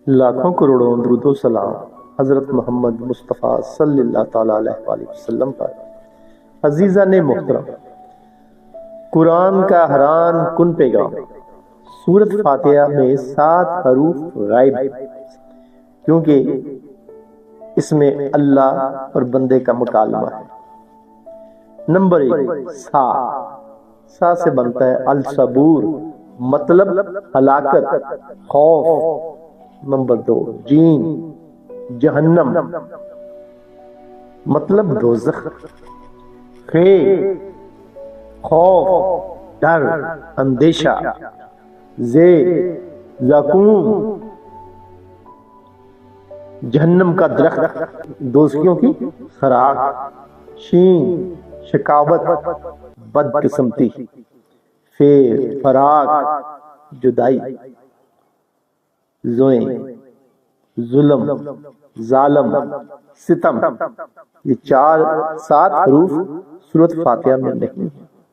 لاکھوں کروڑوں درود و سلام حضرت محمد مصطفیٰ صلی اللہ تعالیٰ علیہ وآلہ وسلم پر۔ عزیزان محترم، قرآن کا حیران کن پیغام۔ سورۃ فاتحہ میں 7 حروف غائب کیونکہ اس میں اللہ اور بندے کا مکالمہ ہے۔ نمبر 1 سا سے بنتا ہے الصبور، مطلب ہلاکت، خوف۔ نمبر 2 جیم، جہنم، مطلب دوزخ۔ خے، خوف، ڈر، اندیشہ۔ زے، زقوم، جہنم کا درخت، دوزخیوں کی خوراک۔ شین، شقاوت، بد قسمتی۔ فیر، فراق، جدائی۔ زوئیں، ظلم، ظالم، ستم۔ یہ 7 حروف سورۃ فاتحہ میں نہیں ہیں۔